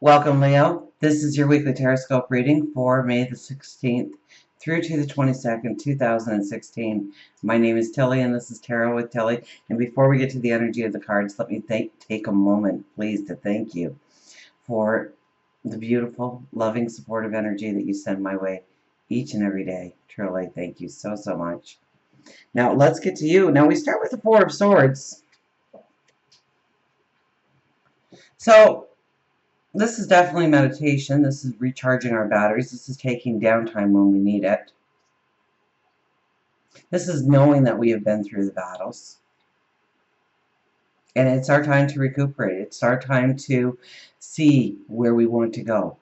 Welcome, Leo. This is your weekly Teroscope reading for May the 16th through to the 22nd, 2016. My name is Tilly, and this is Tarot with Tilly. And before we get to the energy of the cards, let me take a moment, please, to thank you for the beautiful, loving, supportive energy that you send my way each and every day. Truly, thank you so, so much. Now, let's get to you. Now, we start with the Four of Swords. So, this is definitely meditation. This is recharging our batteries. This is taking downtime when we need it. This is knowing that we have been through the battles. And it's our time to recuperate. It's our time to see where we want to go,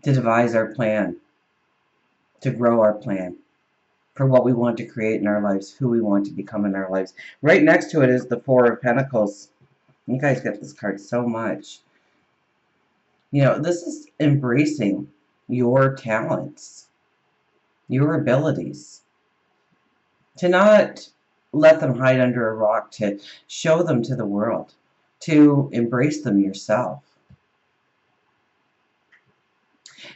to devise our plan, to grow our plan for what we want to create in our lives, who we want to become in our lives. Right next to it is the Four of Pentacles. You guys get this card so much. You know, this is embracing your talents, your abilities, to not let them hide under a rock, to show them to the world, to embrace them yourself.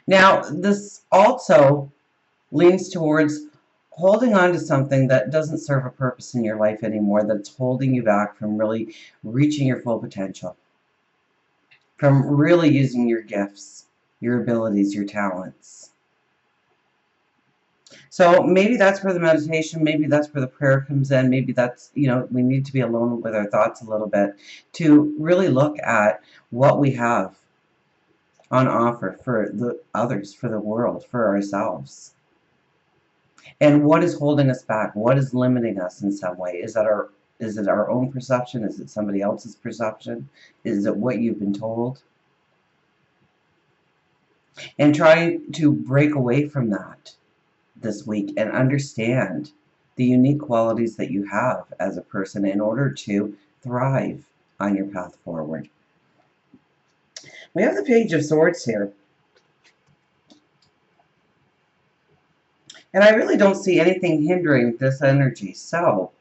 Now, this also leans towards holding on to something that doesn't serve a purpose in your life anymore, that's holding you back from really reaching your full potential, from really using your gifts, your abilities, your talents. So maybe that's where the meditation, maybe that's where the prayer comes in, maybe that's, we need to be alone with our thoughts a little bit to really look at what we have on offer for the others, for the world, for ourselves. And what is holding us back? What is limiting us in some way? Is it our own perception? Is it somebody else's perception? Is it what you've been told? And try to break away from that this week and understand the unique qualities that you have as a person in order to thrive on your path forward. We have the Page of Swords here. And I really don't see anything hindering this energy. So,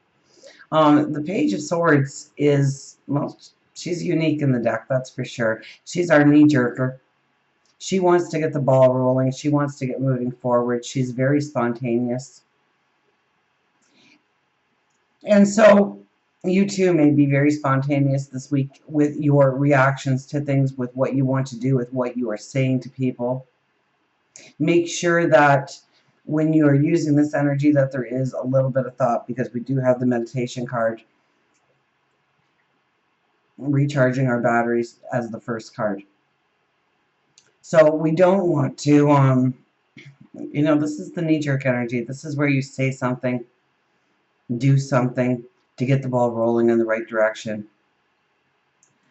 the Page of Swords is, well, she's unique in the deck, that's for sure. She's our knee-jerker. She wants to get the ball rolling. She wants to get moving forward. She's very spontaneous. And so you too may be very spontaneous this week with your reactions to things, with what you want to do, with what you are saying to people. Make sure that when you are using this energy that there is a little bit of thought, because we do have the meditation card, recharging our batteries, as the first card. So we don't want to, this is the knee-jerk energy. This is where you say something, do something to get the ball rolling in the right direction.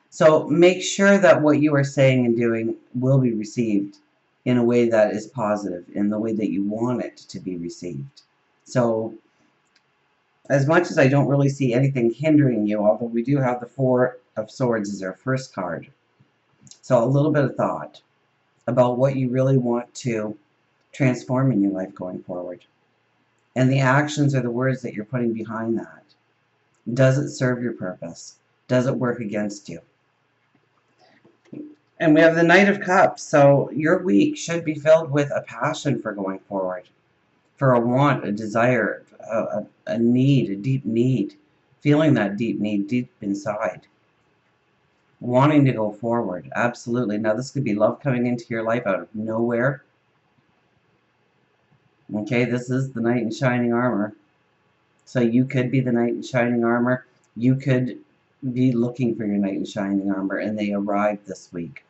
So make sure that what you are saying and doing will be received in a way that is positive, in the way that you want it to be received. So as much as I don't really see anything hindering you, although we do have the Four of Swords as our first card. So a little bit of thought about what you really want to transform in your life going forward. And the actions or the words that you're putting behind that. Does it serve your purpose? Does it work against you? And we have the Knight of Cups. So your week should be filled with a passion for going forward, for a want, a desire, a need, a deep need, feeling that deep need deep inside. Wanting to go forward, absolutely. Now this could be love coming into your life out of nowhere. Okay, this is the Knight in Shining Armor. So you could be the Knight in Shining Armor. You could be looking for your Knight in Shining Armor, and they arrived this week.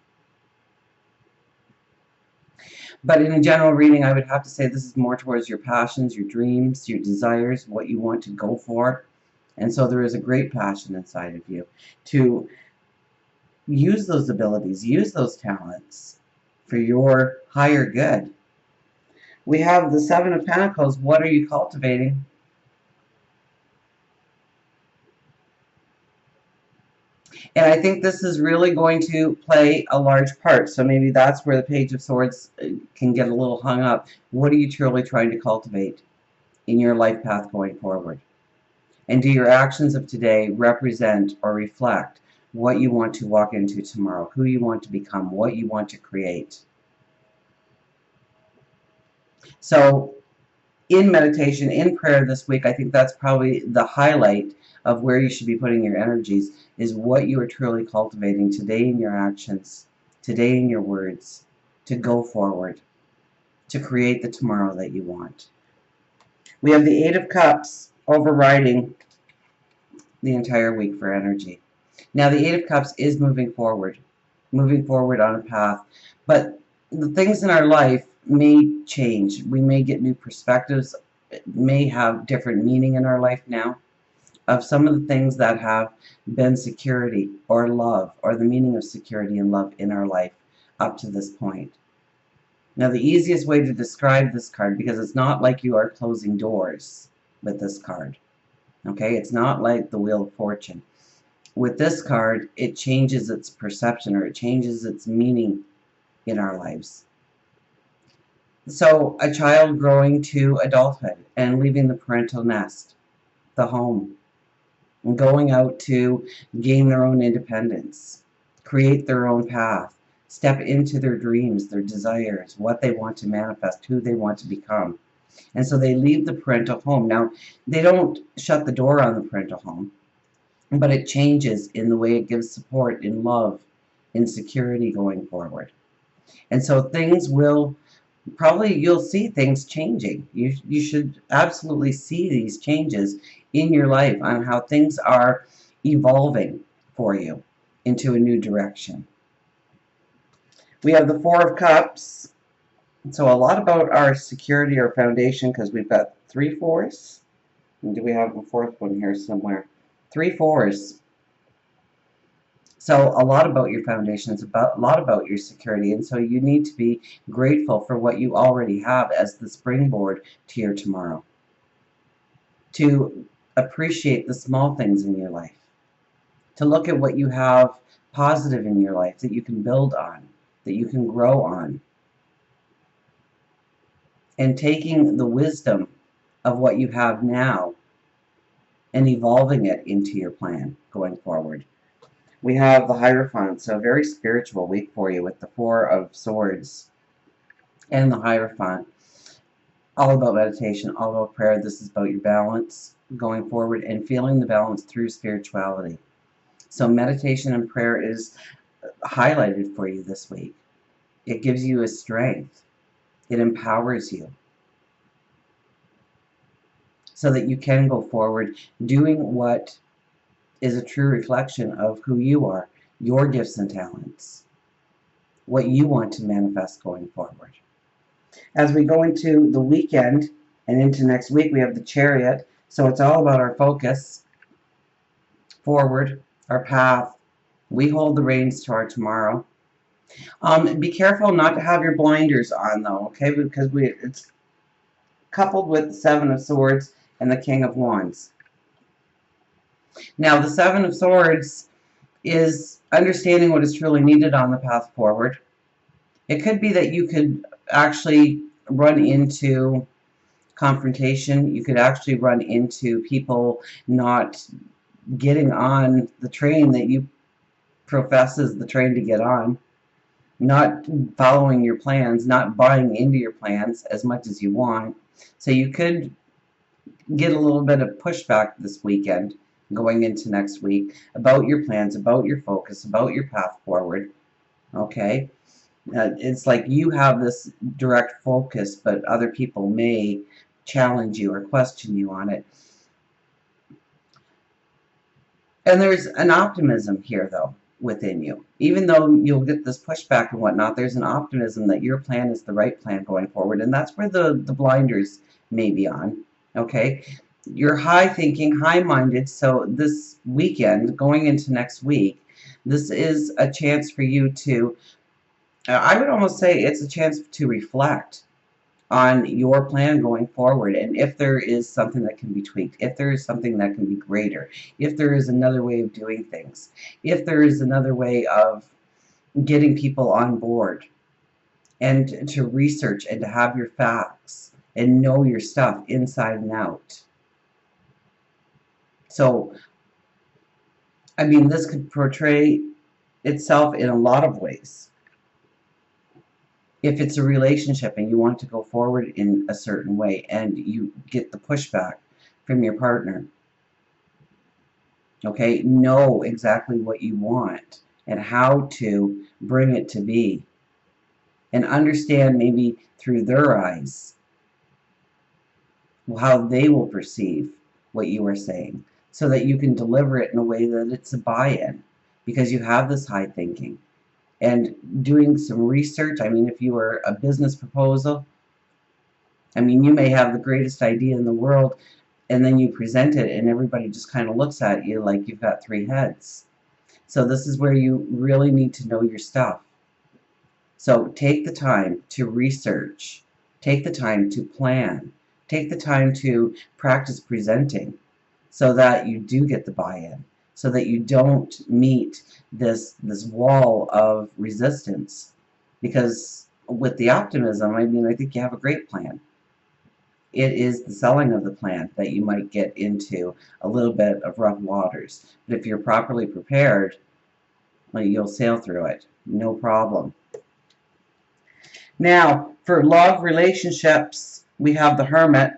But in a general reading, I would have to say this is more towards your passions, your dreams, your desires, what you want to go for. And so there is a great passion inside of you to use those abilities, use those talents for your higher good. We have the Seven of Pentacles. What are you cultivating? And I think this is really going to play a large part. So maybe that's where the Page of Swords can get a little hung up. What are you truly trying to cultivate in your life path going forward? And do your actions of today represent or reflect what you want to walk into tomorrow, who you want to become, what you want to create. So in meditation, in prayer this week, I think that's probably the highlight of where you should be putting your energies, is what you are truly cultivating today in your actions, today in your words, to go forward, to create the tomorrow that you want. We have the Eight of Cups overriding the entire week for energy. Now, the Eight of Cups is moving forward on a path, but the things in our life may change. We may get new perspectives, it may have different meaning in our life now of some of the things that have been security or love, or the meaning of security and love in our life up to this point. Now, the easiest way to describe this card, because it's not like you are closing doors with this card, okay? It's not like the Wheel of Fortune. With this card, it changes its perception, or it changes its meaning in our lives. So, a child growing to adulthood and leaving the parental nest, the home, and going out to gain their own independence, create their own path, step into their dreams, their desires, what they want to manifest, who they want to become. And so they leave the parental home. Now, they don't shut the door on the parental home, but it changes in the way it gives support, in love, in security going forward. And so things will probably, you'll see things changing. You should absolutely see these changes in your life on how things are evolving for you into a new direction. We have the Four of Cups. So a lot about our security or foundation, because we've got three fours. And do we have a fourth one here somewhere? Three fours. So a lot about your foundation, it's a lot about your security, and so you need to be grateful for what you already have as the springboard to your tomorrow. To appreciate the small things in your life. To look at what you have positive in your life that you can build on, that you can grow on. And taking the wisdom of what you have now and evolving it into your plan going forward. We have the Hierophant, so a very spiritual week for you with the Four of Swords and the Hierophant. All about meditation, all about prayer. This is about your balance going forward and feeling the balance through spirituality. So meditation and prayer is highlighted for you this week. It gives you a strength. It empowers you so that you can go forward doing what is a true reflection of who you are, your gifts and talents, what you want to manifest going forward. As we go into the weekend and into next week, we have the Chariot. So it's all about our focus forward, our path. We hold the reins to our tomorrow. Be careful not to have your blinders on, though, okay? Because it's coupled with the Seven of Swords and the King of Wands. Now, the Seven of Swords is understanding what is truly needed on the path forward. It could be that you could actually run into confrontation. You could actually run into people not getting on the train that you profess is the train to get on, not following your plans, not buying into your plans as much as you want. So you could get a little bit of pushback this weekend going into next week about your plans, about your focus, about your path forward. Okay? It's like you have this direct focus, but other people may challenge you or question you on it. And there's an optimism here, though, within you. Even though you'll get this pushback and whatnot, there's an optimism that your plan is the right plan going forward. And that's where the blinders may be on. Okay? You're high thinking, high minded. So this weekend, going into next week, this is a chance for you to, I would almost say it's a chance to reflect on your plan going forward, and if there is something that can be tweaked, if there is something that can be greater, if there is another way of doing things, if there is another way of getting people on board, and to research and to have your facts and know your stuff inside and out. So I mean, this could portray itself in a lot of ways. If it's a relationship and you want to go forward in a certain way and you get the pushback from your partner, okay, know exactly what you want and how to bring it to be, and understand maybe through their eyes how they will perceive what you are saying, so that you can deliver it in a way that it's a buy-in, because you have this high thinking. And doing some research, I mean, if you were a business proposal, I mean, you may have the greatest idea in the world, and then you present it and everybody just kind of looks at you like you've got three heads. So this is where you really need to know your stuff. So take the time to research, take the time to plan, take the time to practice presenting, so that you do get the buy-in, so that you don't meet this wall of resistance. Because with the optimism, I mean, I think you have a great plan. It is the selling of the plan that you might get into a little bit of rough waters. But if you're properly prepared, well, you'll sail through it, no problem. Now, for love relationships, we have the Hermit.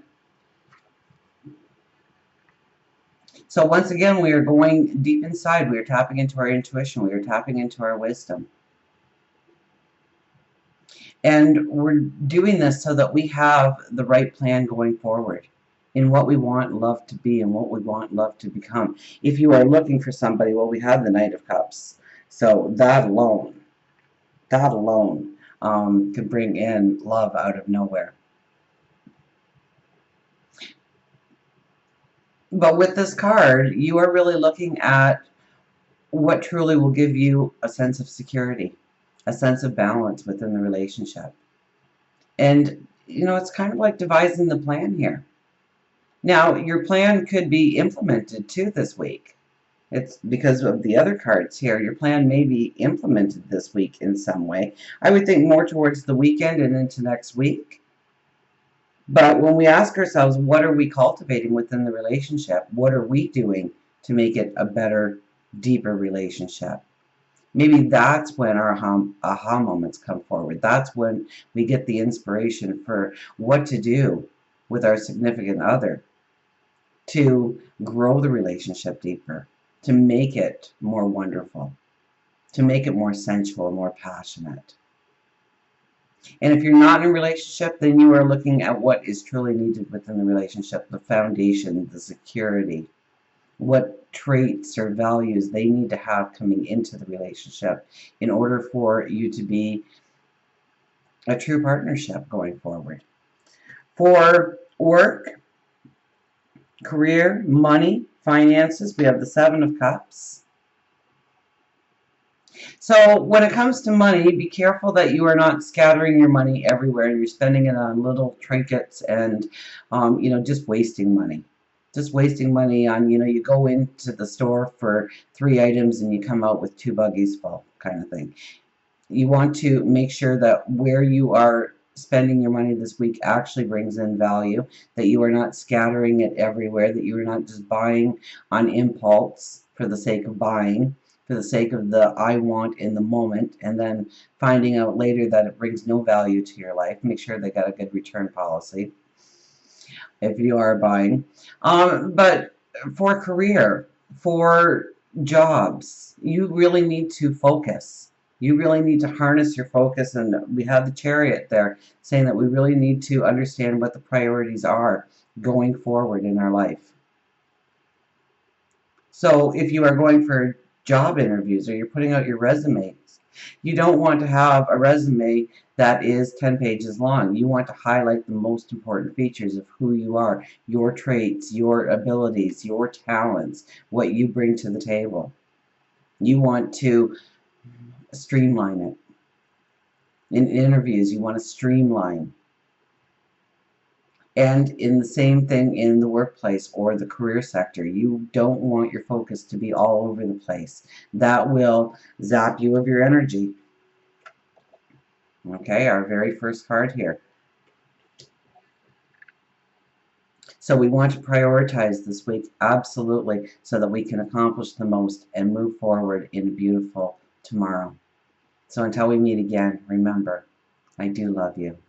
So once again, we are going deep inside. We are tapping into our intuition. We are tapping into our wisdom. And we're doing this so that we have the right plan going forward in what we want love to be and what we want love to become. If you are looking for somebody, well, we have the Knight of Cups. So that alone can bring in love out of nowhere. But with this card, you are really looking at what truly will give you a sense of security, a sense of balance within the relationship. And, you know, it's kind of like devising the plan here. Now, your plan could be implemented too this week. It's because of the other cards here. Your plan may be implemented this week in some way. I would think more towards the weekend and into next week. But when we ask ourselves, what are we cultivating within the relationship? What are we doing to make it a better, deeper relationship? Maybe that's when our aha moments come forward. That's when we get the inspiration for what to do with our significant other to grow the relationship deeper, to make it more wonderful, to make it more sensual, more passionate. And if you're not in a relationship, then you are looking at what is truly needed within the relationship, the foundation, the security, what traits or values they need to have coming into the relationship in order for you to be a true partnership going forward. For work, career, money, finances, we have the Seven of Cups. So when it comes to money, be careful that you are not scattering your money everywhere and you're spending it on little trinkets and, just wasting money. Just wasting money on, you go into the store for 3 items and you come out with 2 buggies full kind of thing. You want to make sure that where you are spending your money this week actually brings in value, that you are not scattering it everywhere, that you are not just buying on impulse for the sake of buying, for the sake of the I want in the moment, and then finding out later that it brings no value to your life. Make sure they got a good return policy if you are buying. But for career, for jobs, you really need to focus. You really need to harness your focus, and we have the Chariot there saying that we really need to understand what the priorities are going forward in our life. So if you are going for job interviews or you're putting out your resumes, you don't want to have a resume that is 10 pages long. You want to highlight the most important features of who you are, your traits, your abilities, your talents, what you bring to the table. You want to streamline it. In interviews, you want to streamline. And in the same thing in the workplace or the career sector, you don't want your focus to be all over the place. That will zap you of your energy. Okay, our very first card here. So we want to prioritize this week, absolutely, so that we can accomplish the most and move forward in a beautiful tomorrow. So until we meet again, remember, I do love you.